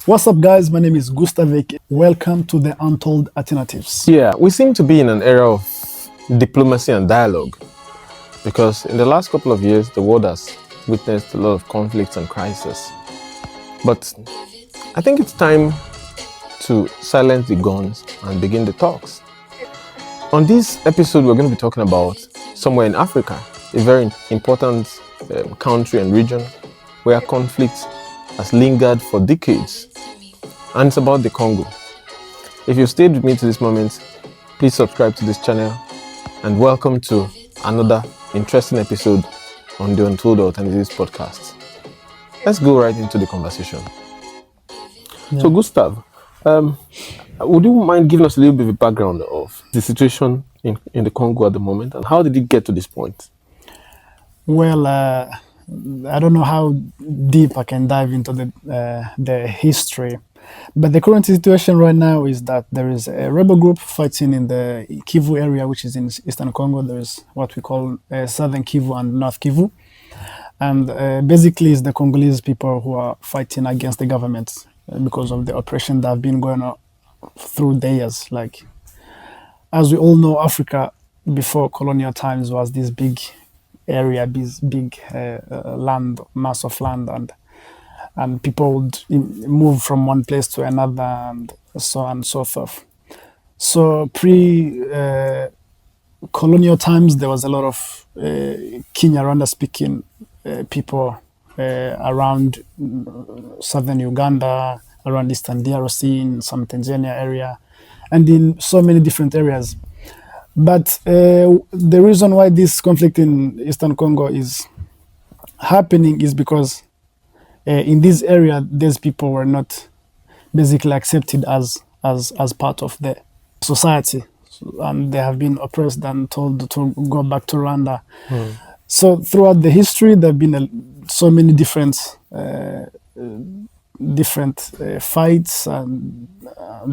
What's up, guys? My name is Gustavik. Welcome to the Untold Alternatives. Yeah, we seem to be in an era of diplomacy and dialogue because in the last couple of years, the world has witnessed a lot of conflicts and crises. But I think it's time to silence the guns and begin the talks. On this episode, we're going to be talking about somewhere in Africa, a very important country and region where conflict has lingered for decades. And it's about the Congo. If you've stayed with me to this moment, please subscribe to this channel and welcome to another interesting episode on the Untold Alternatives podcast. Let's go right into the conversation. Yeah. So Gustav, would you mind giving us a little bit of a background of the situation in the Congo at the moment and how did it get to this point? Well, I don't know how deep I can dive into the history. But the current situation right now is that there is a rebel group fighting in the Kivu area, which is in eastern Congo. There is what we call southern Kivu and North Kivu. And basically it's the Congolese people who are fighting against the government because of the oppression that have been going on through the years. Like, as we all know, Africa before colonial times was this big area, big land, mass of land, and people would move from one place to another and so on and so forth. So pre-colonial times, there was a lot of Kinyarwanda speaking people around southern Uganda, around eastern DRC, in some Tanzania area, and in so many different areas. But the reason why this conflict in eastern Congo is happening is because in this area, these people were not basically accepted as part of the society, and they have been oppressed and told to go back to Rwanda. So throughout the history, there have been so many different fights and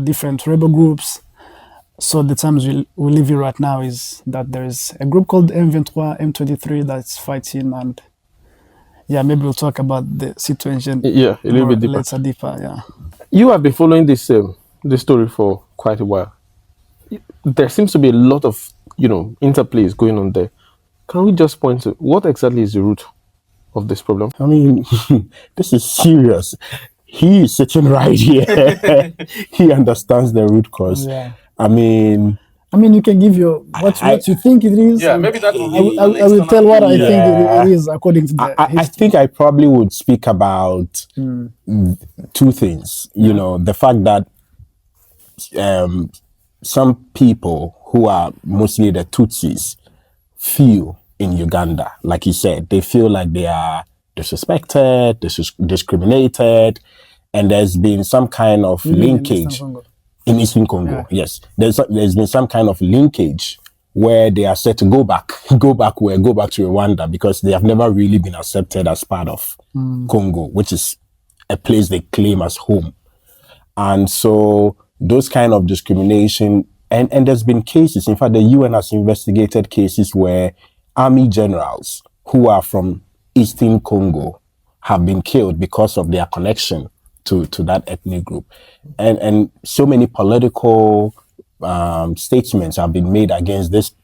different rebel groups. So the times we live in right now is that there is a group called M23, M23 that's fighting, and yeah, maybe we'll talk about the situation. Yeah, a little bit deeper. Later, deeper. Yeah. You have been following this story for quite a while. There seems to be a lot of interplays going on there. Can we just point to what exactly is the root of this problem? I mean, this is serious. He is sitting right here. He understands the root cause. Yeah. I mean, you can give your what you think it is. Yeah, maybe that will be I will tell what I think it is according to the I think I probably would speak about two things. The fact that some people who are mostly the Tutsis feel in Uganda, like you said, they feel like they are disrespected, discriminated, and there's been some kind of linkage. In Eastern Congo, yeah. Yes. There's been some kind of linkage where they are said to go back to Rwanda because they have never really been accepted as part of Congo, which is a place they claim as home. And so those kind of discrimination, and there's been cases, in fact, the UN has investigated cases where army generals who are from Eastern Congo have been killed because of their connection to that ethnic group. And so many political statements have been made against this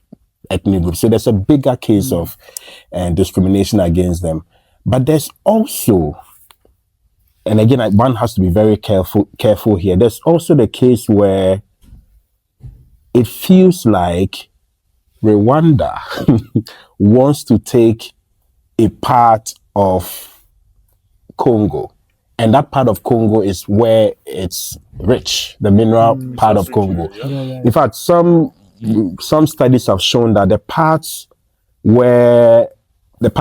ethnic group. So there's a bigger case of discrimination against them. But there's also, and again, one has to be very careful here. There's also the case where it feels like Rwanda wants to take a part of Congo. And that part of Congo is where it's rich, the mineral part of Congo. Yeah. In fact, some studies have shown that the part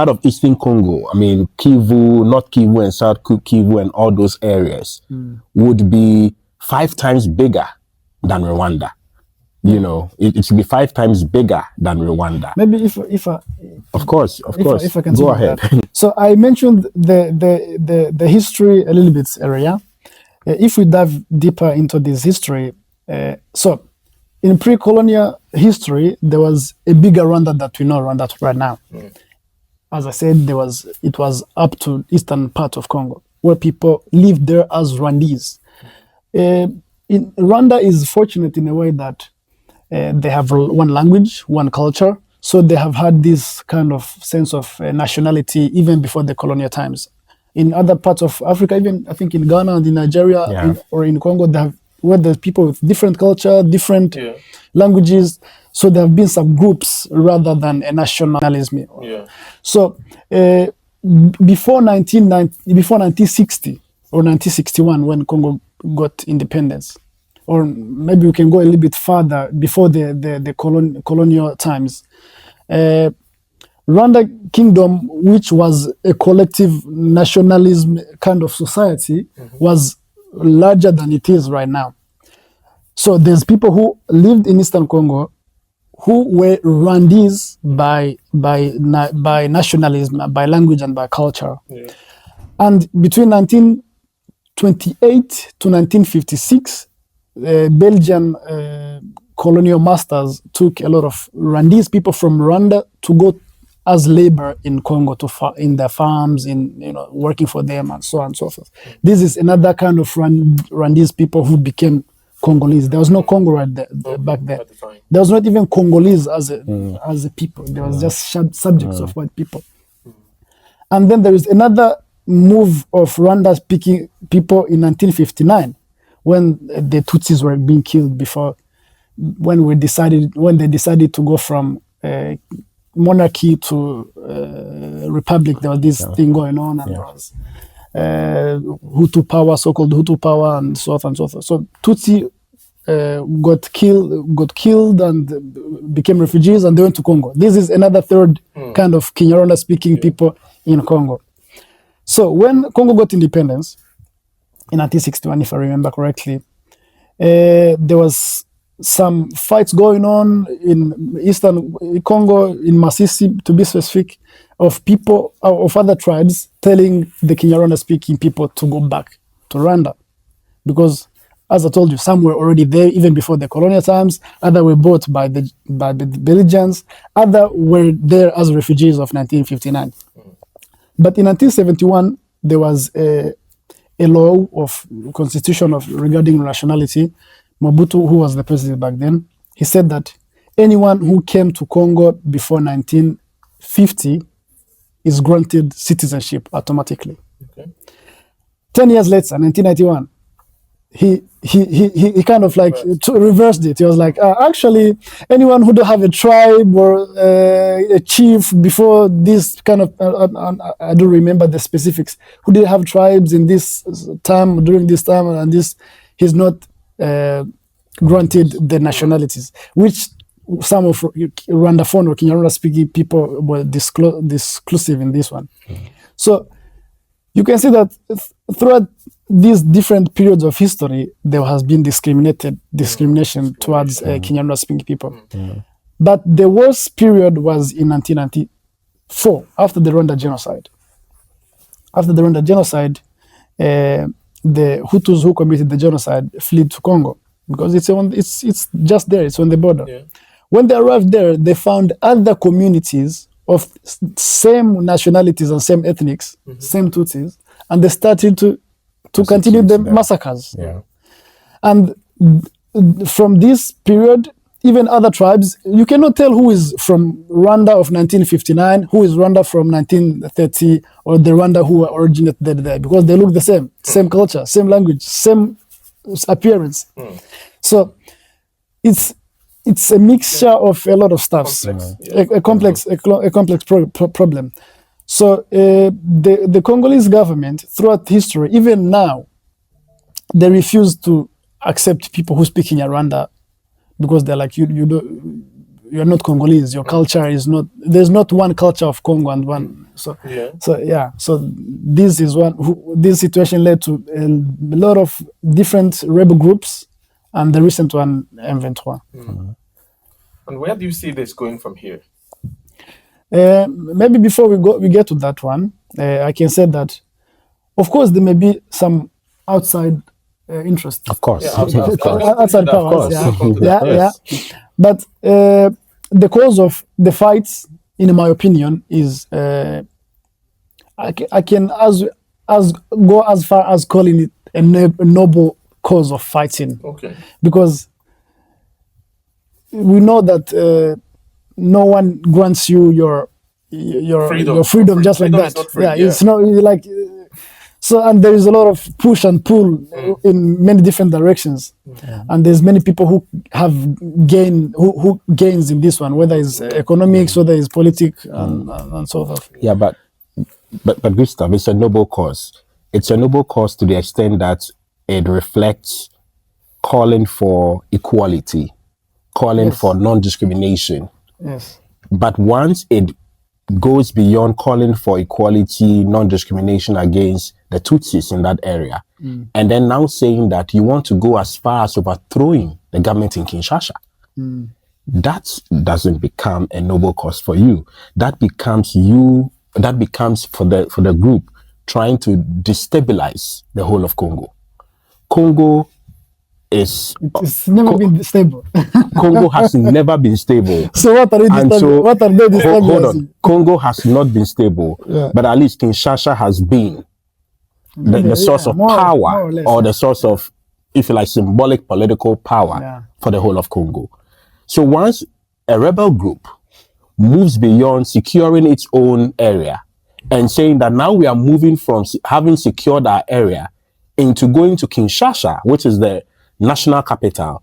of Eastern Congo, Kivu, North Kivu and South Kivu and all those areas would be 5 times bigger than Rwanda. It should be 5 times bigger than Rwanda. Maybe if of course, if I can go ahead. So I mentioned the history a little bit area. If we dive deeper into this history, so in pre-colonial history, there was a bigger Rwanda that we know Rwanda right now. As I said, it was up to eastern part of Congo, where people lived there as Rwandese. Rwanda is fortunate in a way that they have one language, one culture, so they have had this kind of sense of nationality even before the colonial times. In other parts of Africa, even I think in Ghana and in Nigeria or in Congo, they have where there's people with different culture, different languages. So there have been some groups rather than a nationalism. Yeah. So before 1960 or 1961, when Congo got independence, or maybe we can go a little bit further before the colonial times. Rwanda Kingdom, which was a collective nationalism kind of society, was larger than it is right now. So there's people who lived in Eastern Congo who were Rwandese by nationalism, by language and by culture. Yeah. And between 1928 to 1956, Belgian colonial masters took a lot of Rwandese people from Rwanda to go as labor in Congo, in their farms, working for them, and so on and so forth. This is another kind of Rwandese people who became Congolese. There was no Congo right there, back then. There was not even Congolese as a people. There was just subjects of white people. And then there is another move of Rwanda-speaking people in 1959, when the Tutsis were being killed when they decided to go from monarchy to republic. There was this thing going on, and there was Hutu power, so-called Hutu power, and so on and so forth. So Tutsi got killed and became refugees, and they went to Congo. This is another third kind of Kinyarwanda-speaking people in Congo. So when Congo got independence in 1961, if I remember correctly, there was some fights going on in Eastern Congo, in Masisi to be specific, of people of other tribes telling the Kinyarwanda-speaking people to go back to Rwanda, because, as I told you, some were already there even before the colonial times. Other were bought by the Belgians. Other were there as refugees of 1959. But in 1971, there was a law of constitution regarding nationality. Mobutu, who was the president back then, he said that anyone who came to Congo before 1950 is granted citizenship automatically. Okay. 10 years later, 1991, he kind of like reversed it. He was like, actually, anyone who don't have a tribe or a chief before this kind of, I don't remember the specifics, who didn't have tribes in this time, during this time, and this, he's not granted the nationalities, which some of Rwandaphone or Kinyarwanda-speaking people were disclusive in this one. So you can see that throughout these different periods of history, there has been discrimination towards Kinyarwanda-speaking people. But the worst period was in 1994, after the Rwanda genocide. After the Rwanda genocide, the Hutus who committed the genocide fled to Congo, because it's just there, it's on the border. Yeah. When they arrived there, they found other communities of same nationalities and same ethnics, same Tutsis, and they started to continue the massacres. Yeah. And from this period, even other tribes, you cannot tell who is from Rwanda of 1959, who is Rwanda from 1930, or the Rwanda who originated there, because they look the same culture, same language, same appearance. So it's a mixture of a lot of stuff, a complex problem. So the Congolese government, throughout history, even now, they refuse to accept people who speak in Rwanda, because they're like, you're not Congolese. Your culture is not. There's not one culture of Congo and one. So this is this situation led to a lot of different rebel groups, and the recent one, M23. And where do you see this going from here? Maybe before we get to that one, I can say that, of course, there may be some outside interest. Of course. Outside powers. Yeah. But the cause of the fights, in my opinion, is I can go as far as calling it a noble cause of fighting. Okay. Because we know that no one grants you your freedom just like Freedom that. is not free, yeah, yeah. it's not like so, and there is a lot of push and pull in many different directions, and there's many people who have who gains in this one, whether it's economics, whether it's politics, and so forth. Yeah, but Gustav, it's a noble cause. It's a noble cause to the extent that it reflects calling for equality, calling Yes. for non-discrimination. Yes. But once it goes beyond calling for equality, non-discrimination against the Tutsis in that area, and then now saying that you want to go as far as overthrowing the government in Kinshasa, that doesn't become a noble cause for you. That becomes for the group trying to destabilize the whole of Congo. Congo is It's never been stable. Congo has never been stable. So what are they And so, what are they hold destabilizing? on. Congo has not been stable, Yeah. but at least Kinshasa has been the source of more power, or less, or the source of, if you like, symbolic political power Yeah. for the whole of Congo. So once a rebel group moves beyond securing its own area and saying that now we are moving from having secured our area into going to Kinshasa, which is the national capital,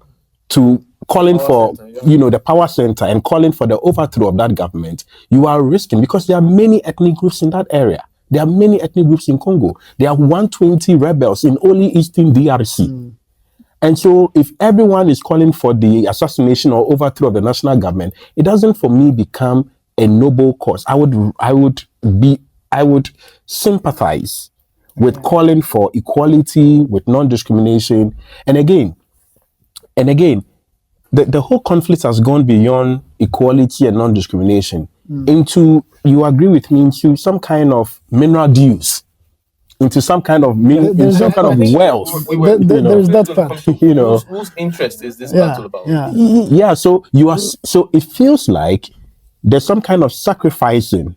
to calling for, the power center, and calling for the overthrow of that government, you are risking, because there are many ethnic groups in that area. There are many ethnic groups in Congo. There are 120 rebels in only Eastern DRC. And so if everyone is calling for the assassination or overthrow of the national government, it doesn't, for me, become a noble cause. I would sympathize with calling for equality, with non-discrimination. And again, the whole conflict has gone beyond equality and non-discrimination into, you agree with me, into some kind of mineral dues, into some kind of wealth. There is that part. You know. Whose interest is this battle about? Yeah, so so it feels like there's some kind of sacrificing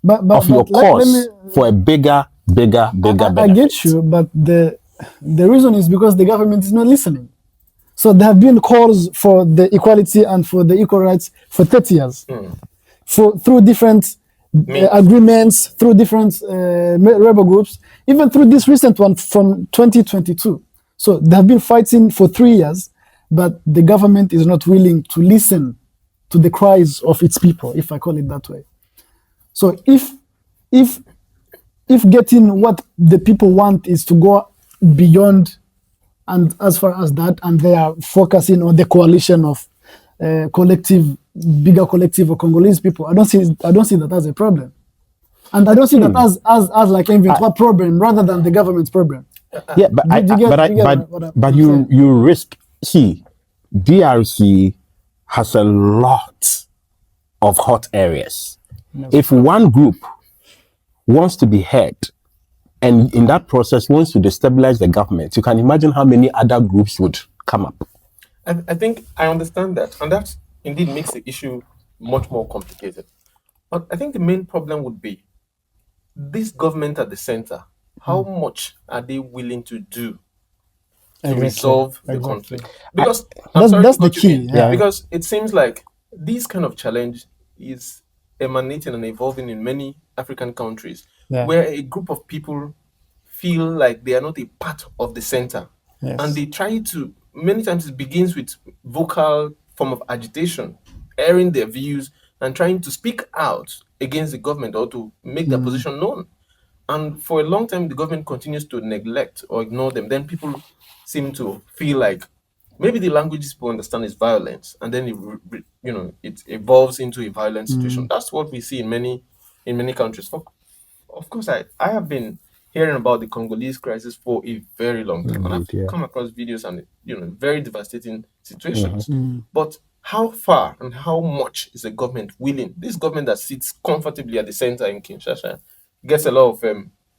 of your cause for a bigger I benefit. get you, but the reason is because the government is not listening. So there have been calls for the equality and for the equal rights for 30 years, through different agreements, through different rebel groups, even through this recent one from 2022. So they have been fighting for 3 years, but the government is not willing to listen to the cries of its people, if I call it that way. So if getting what the people want is to go beyond and as far as that, and they are focusing on the coalition of bigger collective of Congolese people, I don't see that as a problem, and I don't see that as like a problem rather than the government's problem. Yeah, but you risk. See, DRC has a lot of hot areas. If one group wants to be heard, and in that process wants to destabilize the government, you can imagine how many other groups would come up. I think I understand that, and that indeed makes the issue much more complicated. But I think the main problem would be this government at the center. How much are they willing to do to resolve the conflict? Because that's the key. Yeah. Because it seems like this kind of challenge is emanating and evolving in many African countries, where a group of people feel like they are not a part of the center. And they try to, many times it begins with vocal form of agitation, airing their views and trying to speak out against the government or to make their position known. And for a long time, the government continues to neglect or ignore them. Then people seem to feel like maybe the languages people understand is violence, and then it evolves into a violent situation. That's what we see in many countries. Of course, I have been hearing about the Congolese crisis for a very long time, and I've come across videos and very devastating situations. But how far and how much is the government willing? This government that sits comfortably at the center in Kinshasa gets a lot of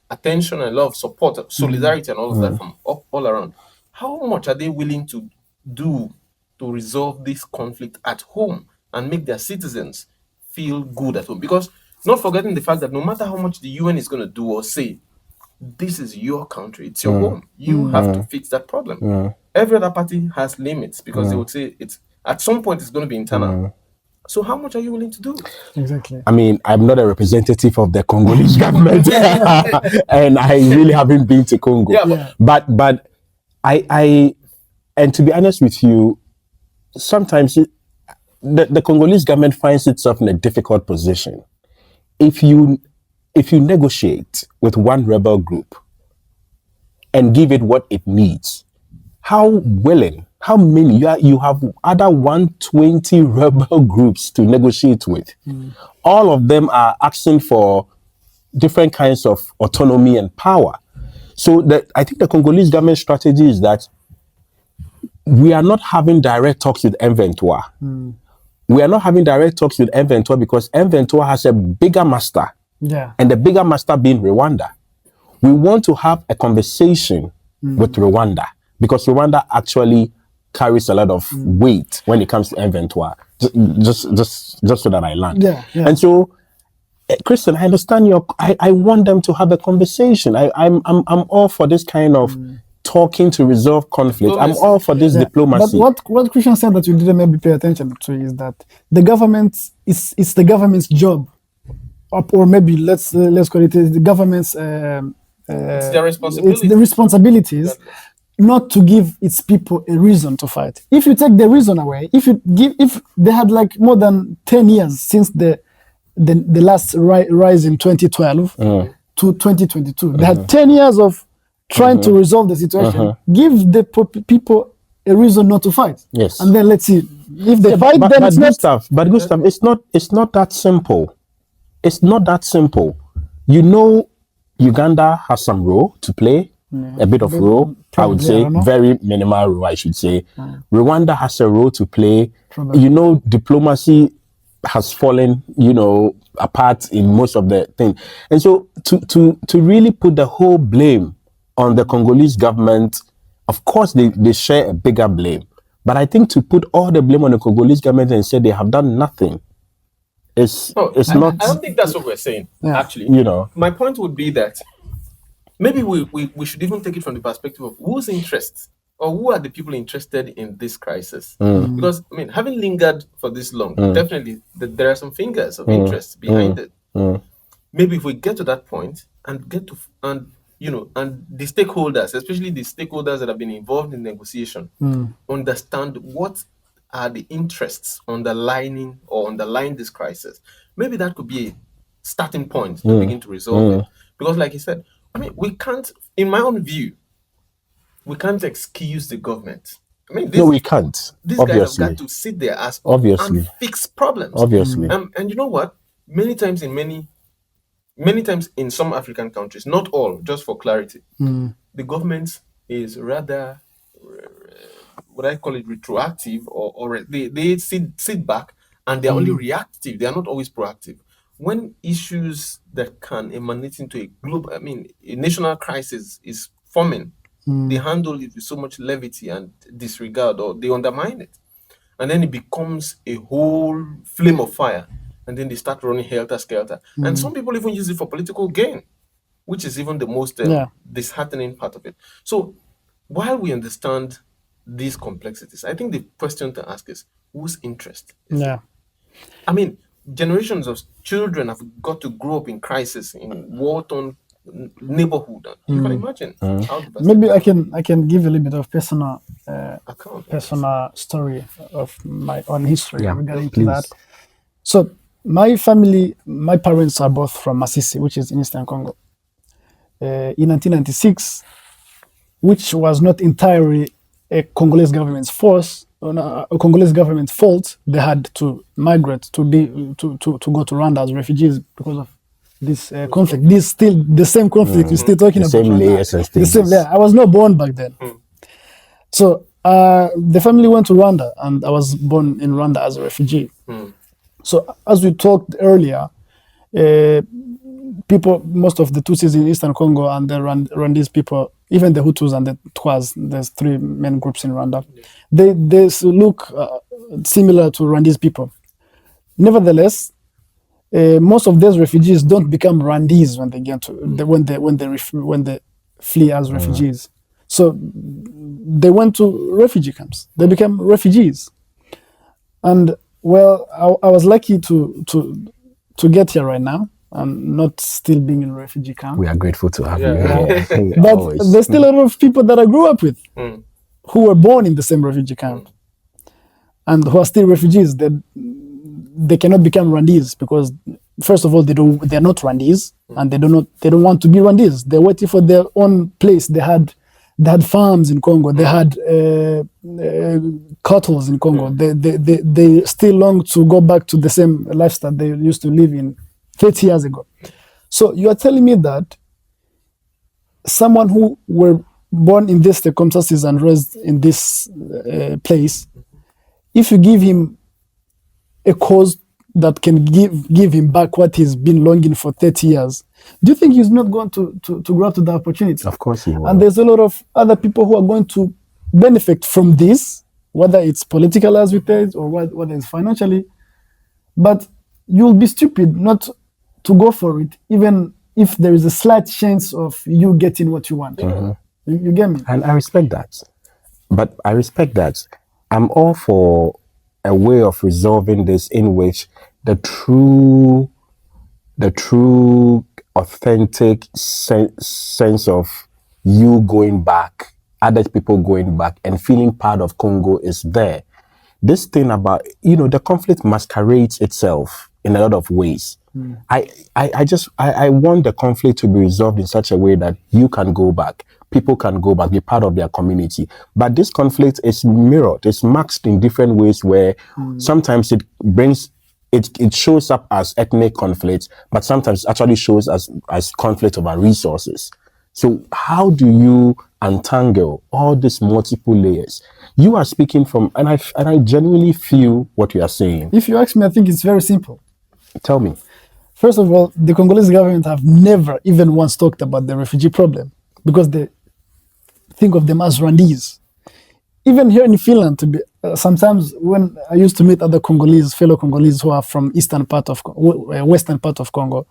attention and a lot of support, solidarity, and all of that from all around. How much are they willing to do to resolve this conflict at home and make their citizens feel good at home? Because not forgetting the fact that no matter how much the UN is going to do or say, this is your country, it's your home. You have to fix that problem. Every other party has limits because they would say it's at some point it's going to be internal. So how much are you willing to do? Exactly. I mean, I'm not a representative of the Congolese government, and I really haven't been to Congo. Yeah. But I, and to be honest with you, sometimes the Congolese government finds itself in a difficult position. If you negotiate with one rebel group and give it what it needs, how many you have other 120 rebel groups to negotiate with? All of them are asking for different kinds of autonomy and power. So I think the Congolese government strategy is that we are not having direct talks with M23. We are not having direct talks with M23 because M23 has a bigger master. Yeah. And the bigger master being Rwanda. We want to have a conversation with Rwanda because Rwanda actually carries a lot of weight when it comes to M23. Just so that I land. Yeah. And so, Christian, I understand I want them to have a conversation. I'm all for this kind of talking to resolve conflict. I'm all for this diplomacy. But what Christian said that you didn't maybe pay attention to is that the government it's the government's job, or maybe let's call it the government's. It's their responsibility. It's the responsibilities not to give its people a reason to fight. If you take the reason away, if they had like more than 10 years since the last rise in 2012 to 2022, they had 10 years of trying to resolve the situation. Give the people a reason not to fight. Yes. And then let's see if they fight. Then it's Gustav, it's not that simple. It's not that simple. You know, Uganda has some role to play, a bit of role, I would say, very minimal role, I should say. Rwanda has a role to play. Probably. You know, diplomacy has fallen, apart in most of the thing. And so to really put the whole blame on the Congolese government, of course, they share a bigger blame. But I think to put all the blame on the Congolese government and say they have done nothing, it's not. I don't think that's what we're saying, actually. My point would be that maybe we should even take it from the perspective of whose interests or who are the people interested in this crisis. Because, I mean, having lingered for this long, definitely there are some fingers of interest behind it. Maybe if we get to that point and and the stakeholders, especially the stakeholders that have been involved in negotiation, understand what are the interests underlying this crisis. Maybe that could be a starting point to begin to resolve it. Because like you said, I mean, we can't, in my own view, we can't excuse the government. I mean, no, we can't. These guys have got to sit their ass up and fix problems. Obviously. And you know what? Many times in some African countries, not all, just for clarity, the government is rather, what I call it, retroactive, or they sit back and they're only reactive. They are not always proactive. When issues that can emanate into a national crisis is forming, they handle it with so much levity and disregard, or they undermine it. And then it becomes a whole flame of fire. And then they start running helter-skelter. And some people even use it for political gain, which is even the most disheartening part of it. So while we understand these complexities, I think the question to ask is, whose interest is it? I mean, generations of children have got to grow up in crisis, in war-torn neighborhood. You can imagine. Maybe I can give a little bit of personal story of my own history regarding to that. So my family, my parents are both from Masisi, which is in Eastern Congo. In 1996, which was not entirely a Congolese government's Congolese government fault, they had to migrate to go to Rwanda as refugees because of this conflict. This still the same conflict you're still talking about. Same layers and the same layer. I was not born back then. So the family went to Rwanda, and I was born in Rwanda as a refugee. So as we talked earlier, most of the Tutsis in Eastern Congo and the Rwandese people, even the Hutus and the Twas, there's three main groups in Rwanda, they look similar to Rwandese people. Nevertheless, most of those refugees don't become Rwandese when they get to when they flee as refugees. So they went to refugee camps. They became refugees, and well, I was lucky to get here right now. I'm not still being in a refugee camp. We are grateful to have you Yeah. here. But Always. there's still a lot of people that I grew up with who were born in the same refugee camp and who are still refugees. They cannot become Rwandese because, first of all, they're not Rwandese and they don't want to be Rwandese. They're waiting for their own place. They had farms in Congo. They had cattle in Congo. They still long to go back to the same lifestyle they used to live in 30 years ago. So you are telling me that someone who were born in these circumstances and raised in this place, if you give him a cause that can give him back what he's been longing for 30 years, do you think he's not going to grab to the opportunity? Of course he will. And there's a lot of other people who are going to benefit from this, whether it's political as we said or whether it's financially. But you'll be stupid not to go for it, even if there is a slight chance of you getting what you want. You get me? And I respect that. But I respect that. I'm all for a way of resolving this in which the true authentic sense of you going back, other people going back and feeling part of Congo is there. This thing about, the conflict masquerades itself in a lot of ways. I want the conflict to be resolved in such a way that you can go back, people can go back, be part of their community. But this conflict is mirrored, it's masked in different ways where sometimes it shows up as ethnic conflict, but sometimes it actually shows as conflict over resources. So how do you untangle all these multiple layers? You are speaking from, and I genuinely feel what you are saying. If you ask me, I think it's very simple. Tell me. First of all, the Congolese government have never even once talked about the refugee problem because they think of them as Rwandese. Even here in Finland, sometimes when I used to meet other fellow Congolese who are from western part of Congo,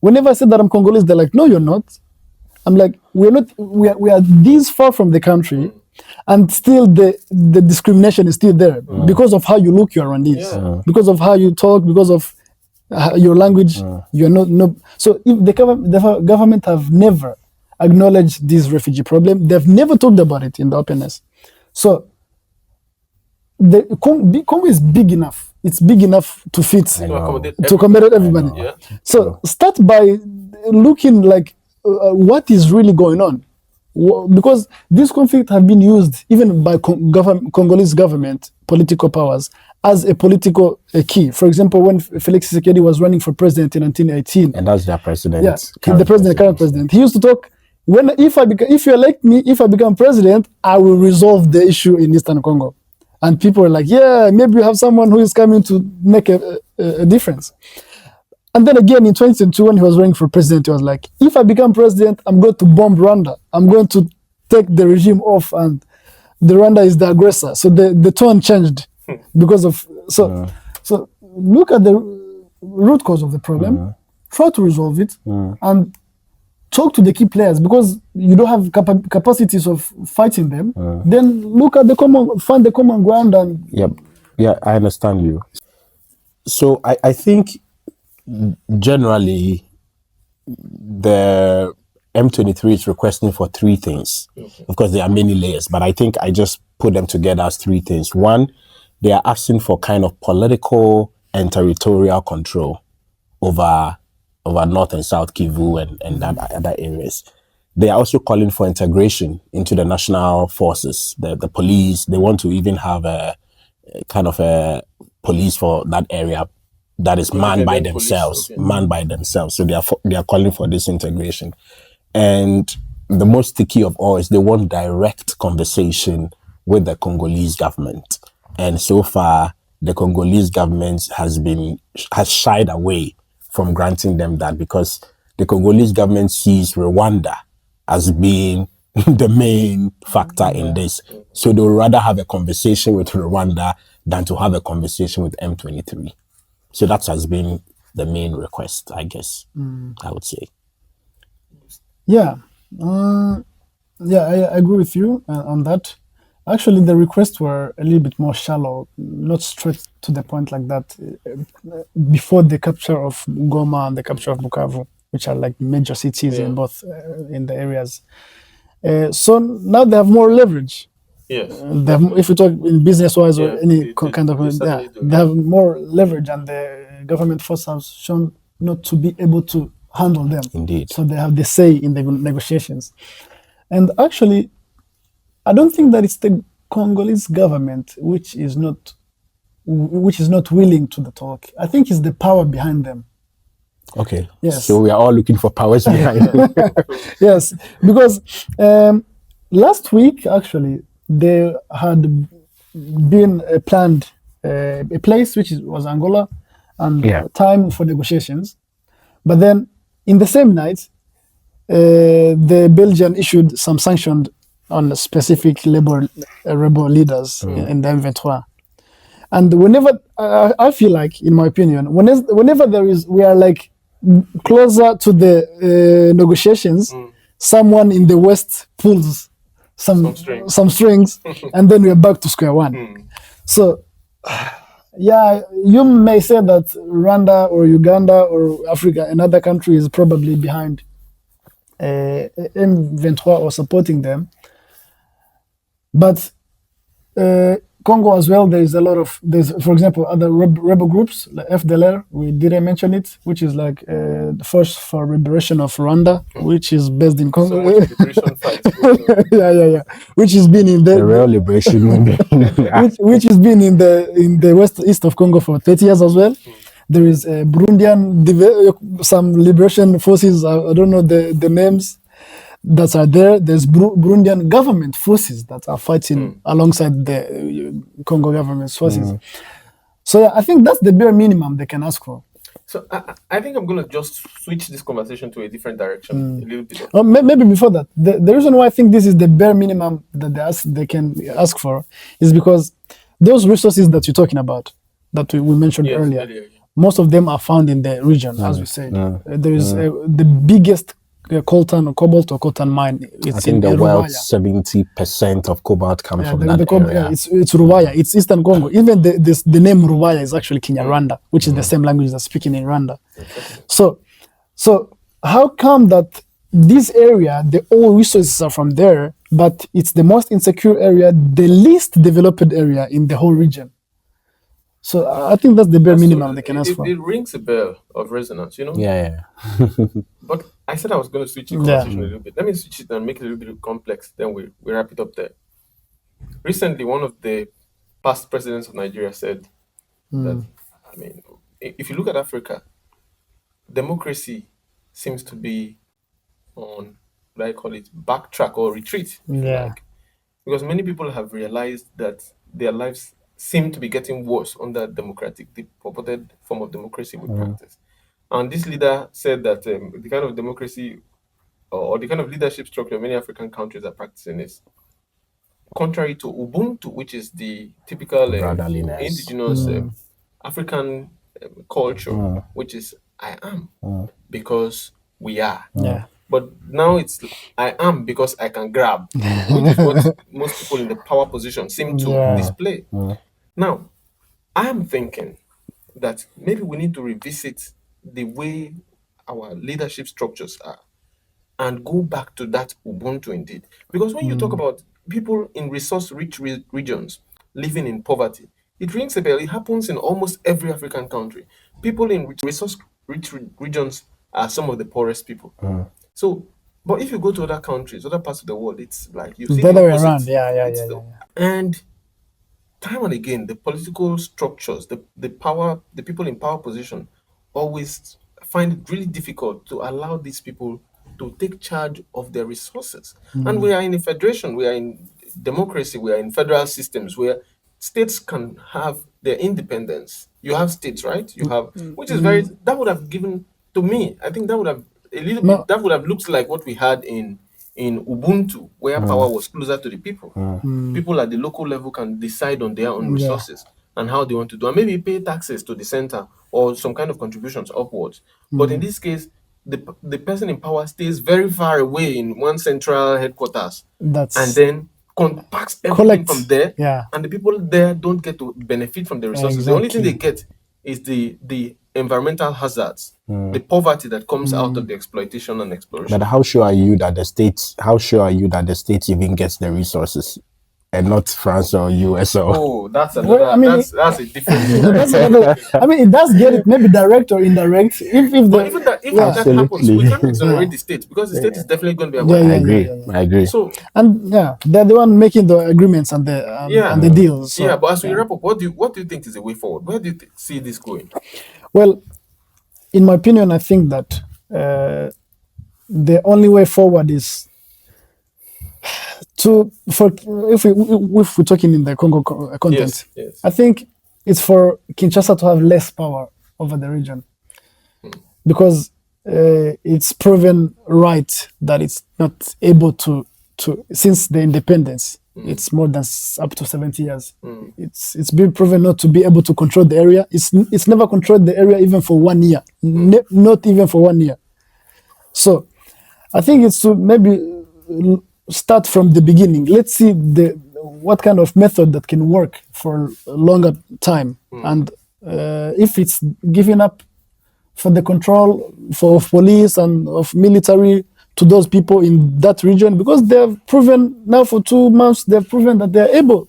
whenever I said that I'm Congolese, they're like, "No, you're not." I'm like, "We're not. We are this far from the country, and still the discrimination is still there because of how you look. You're Rwandese because of how you talk, because of your language. You're not. No. So if the government have never acknowledged this refugee problem, they've never talked about it in the openness. So Congo is big enough. It's big enough to fit, to accommodate everybody. So start by looking like what is really going on. Because this conflict have been used even by Congolese government, political powers, as a political key. For example, when Felix Tshisekedi was running for president in 1918. And that's their president. The current president. He used to talk, if you elect me, if I become president, I will resolve the issue in Eastern Congo. And people are like, yeah, maybe you have someone who is coming to make a difference. And then again, in 2022, when he was running for president, he was like, if I become president, I'm going to bomb Rwanda. I'm going to take the regime off and the Rwanda is the aggressor. So the tone changed because of... So look at the root cause of the problem, try to resolve it, and talk to the key players because you don't have capacities of fighting them. Then look at find the common ground and... Yeah, I understand you. So I think generally the M23 is requesting for three things. Of course, there are many layers, but I think I just put them together as three things. One, they are asking for kind of political and territorial control over North and South Kivu and that other areas. They are also calling for integration into the national forces, the police. They want to even have a kind of a police for that area that is manned by themselves, So they are calling for this integration. And the most sticky of all is they want direct conversation with the Congolese government. And so far, the Congolese government has shied away from granting them that because the Congolese government sees Rwanda as being the main factor in this. So they would rather have a conversation with Rwanda than to have a conversation with M23. So that has been the main request, I guess, I would say. Yeah, I agree with you on that. Actually, the requests were a little bit more shallow, not straight to the point like that. Before the capture of Goma and the capture of Bukavu, which are like major cities in both in the areas. So now they have more leverage. Yes. If you talk in business wise or any kind of, certainly do. they have more leverage, and the government force has shown not to be able to handle them. Indeed. So they have the say in the negotiations. And actually, I don't think that it's the Congolese government which is not willing to the talk. I think it's the power behind them. Okay. Yes. So we are all looking for powers behind it. Yes, because last week actually there had been planned a place which was Angola and time for negotiations, but then in the same night the Belgian issued some sanctions on specific rebel leaders in the M23. And whenever I feel like, in my opinion, whenever we are like closer to the negotiations, someone in the West pulls some strings, and then we are back to square one. So, yeah, you may say that Rwanda or Uganda or Africa, another country, is probably behind M23 or supporting them. But Congo as well, there's, for example, other rebel groups, like FDLR, we didn't mention it, which is like the Force for Liberation of Rwanda, which is based in Congo. Yeah. Which has been in the real liberation movement. which has been in the east of Congo for 30 years as well. There is Burundian, some liberation forces, I don't know the names, that are there. There's Burundian government forces that are fighting alongside the Congo government's forces. So yeah, I think that's the bare minimum they can ask for. So I think I'm going to just switch this conversation to a different direction a little bit. Maybe before that, the reason why I think this is the bare minimum that they can ask for is because those resources that you're talking about, that we mentioned earlier, most of them are found in the region, as we said. There is the biggest coltan or cobalt mine. It's, I think, the world's 70% of cobalt comes from that area. It's Ruvaya. It's Eastern Congo. Even the name Ruvaya is actually Kinyarwanda, which is the same language that's speaking in Rwanda. So how come that this area, the oil resources are from there, but it's the most insecure area, the least developed area in the whole region? So I think that's the bare minimum they can ask for. It rings a bell of resonance, you know? Yeah. But I said I was going to switch the conversation a little bit. Let me switch it and make it a little bit complex. Then we wrap it up there. Recently, one of the past presidents of Nigeria said that, I mean, if you look at Africa, democracy seems to be on, what I call it, backtrack or retreat. Because many people have realized that their lives seem to be getting worse under the purported form of democracy we practice. And this leader said that the kind of democracy or the kind of leadership structure many African countries are practicing is contrary to Ubuntu, which is the typical indigenous African culture, which is I am because we are. But now it's I am because I can grab, which is what most people in the power position seem to display. Now, I am thinking that maybe we need to revisit the way our leadership structures are and go back to that Ubuntu indeed. Because when you talk about people in resource-rich regions living in poverty, it rings a bell. It happens in almost every African country. People in resource-rich regions are some of the poorest people. So, but if you go to other countries, other parts of the world, it's like you see the other way around. Yeah. And time and again, the political structures, the power, the people in power position always find it really difficult to allow these people to take charge of their resources. And we are in a federation, we are in democracy, we are in federal systems where states can have their independence. You have states, right? You have, which is that would have given, to me, I think that would have that would have looked like what we had in Ubuntu, where power was closer to the people. People at the local level can decide on their own resources. and how they want to do, and maybe pay taxes to the center or some kind of contributions upwards. But in this case, the person in power stays very far away in one central headquarters, That's and then packs everything collect from there, yeah, and the people there don't get to benefit from the resources. The only thing exactly. they get is the environmental hazards, the poverty that comes out of the exploitation and exploration. But how sure are you that the state? How sure are you that the state even gets the resources, and not France or US or? Oh, that's another. Well, I mean, that's a different thing. that's another, I mean, it does get it, maybe direct or indirect. If But the even that, if yeah, that happens, we Absolutely. can't exonerate Yeah. the state because the state is definitely going to be Yeah, aware. I agree. I agree. So and yeah, they're the one making the agreements and the yeah, and the deals. So, yeah. But as we wrap up, what do you think is the way forward? Where do you see this going? well, in my opinion, I think that the only way forward is if we're talking in the Congo context, Yes. I think it's for Kinshasa to have less power over the region because it's proven right that it's not able to since the independence. It's more than up to 70 years. It's been proven not to be able to control the area. It's never controlled the area even for 1 year, not even for 1 year. So I think it's to maybe start from the beginning. Let's see what kind of method that can work for a longer time, and if it's giving up for the control of police and of military to those people in that region, because they have proven now for 2 months they've proven that they are able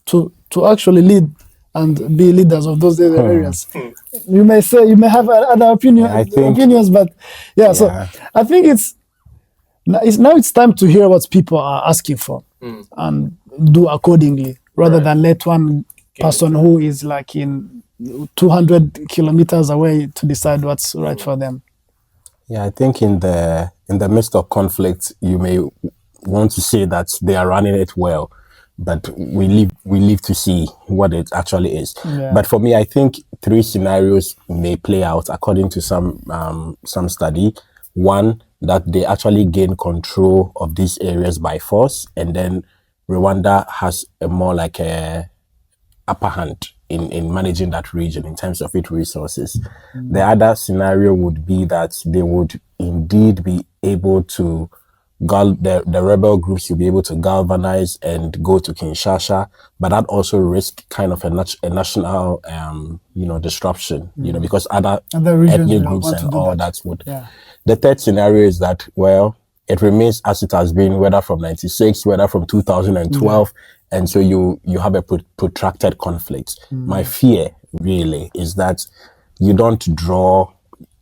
to actually lead and be leaders of those other areas. You may say you may have other opinions, but yeah. So I think it's time to hear what people are asking for and do accordingly, rather than let one person who is like in 200 kilometers away to decide what's right for them. Yeah, I think in the midst of conflict, you may want to say that they are running it well, but we live to see what it actually is. Yeah. But for me, I think 3 scenarios may play out according to some study. One, that they actually gain control of these areas by force, and then Rwanda has a more like a upper hand in managing that region in terms of its resources. The other scenario would be that they would indeed be able to the rebel groups will be able to galvanize and go to Kinshasa, but that also risk kind of a national disruption, because other regions ethnic will groups want to and do all that. that would. Yeah. The third scenario is that, well, it remains as it has been, whether from 96, whether from 2012, and so you have a protracted conflict. My fear really is that you don't draw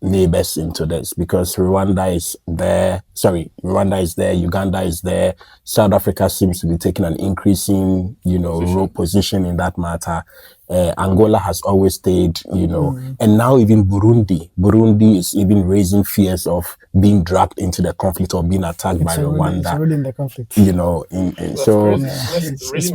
neighbors into this, because Rwanda is there, Uganda is there, South Africa seems to be taking an increasing, role position in that matter. Angola has always stayed, and now even Burundi is even raising fears of being dragged into the conflict or being attacked by Rwanda. It's already in the conflict. So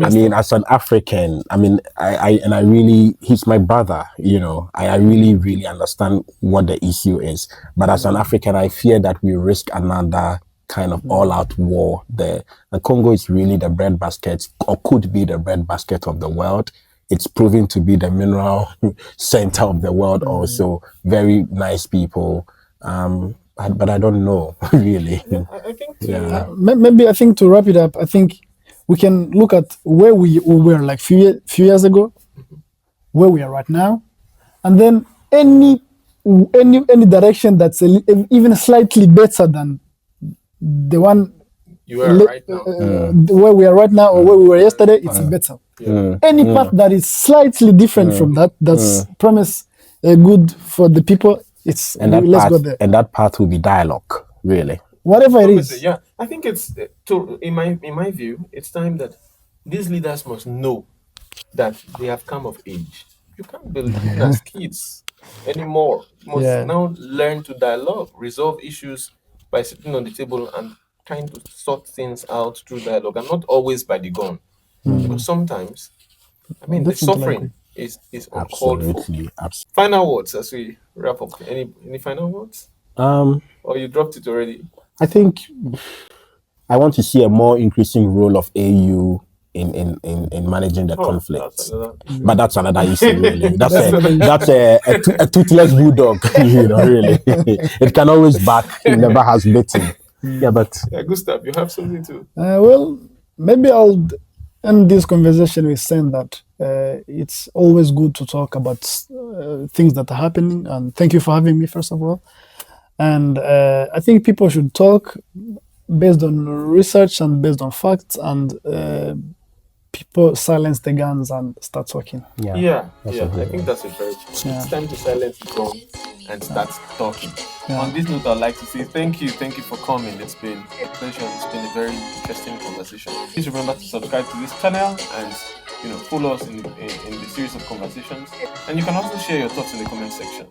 I mean, as an African, I mean, I really, he's my brother, I really understand what the issue is. But as an African, I fear that we risk another kind of all-out war there. The Congo is really the breadbasket, or could be the breadbasket of the world. It's proving to be the mineral center of the world also. Very nice people. But I don't know, really. I think Maybe I think to wrap it up, I think we can look at where we were like few years ago, where we are right now, and then any direction that's even slightly better than the one you are right now. where we are right now or where we were yesterday, it's better. Any path that is slightly different from that's promise good for the people, let's go there. And that path will be dialogue, really. Whatever it is. Yeah, I think it's in my view, it's time that these leaders must know that they have come of age. You can't be living as kids anymore. You must now learn to dialogue, resolve issues by sitting on the table and trying to sort things out through dialogue, and not always by the gun. Because sometimes, I mean, the suffering is uncalled for. Absolutely. Final words as we wrap up. Any final words? Or you dropped it already? I think I want to see a more increasing role of AU in managing the conflict. That's another. But that's another issue, really. That's That's a toothless bulldog, really. It can always bark. It never has bitten. Yeah, but Yeah, Gustav, you have something too. Well, maybe I'll end this conversation with saying that it's always good to talk about things that are happening. And thank you for having me, first of all. And I think people should talk based on research and based on facts, and people silence the guns and start talking. Yeah, I think that's a very true. Yeah. It's time to silence the gun and start talking. Yeah. On this note, I'd like to say thank you for coming. It's been a pleasure. It's been a very interesting conversation. Please remember to subscribe to this channel and follow us in the series of conversations. And you can also share your thoughts in the comment section.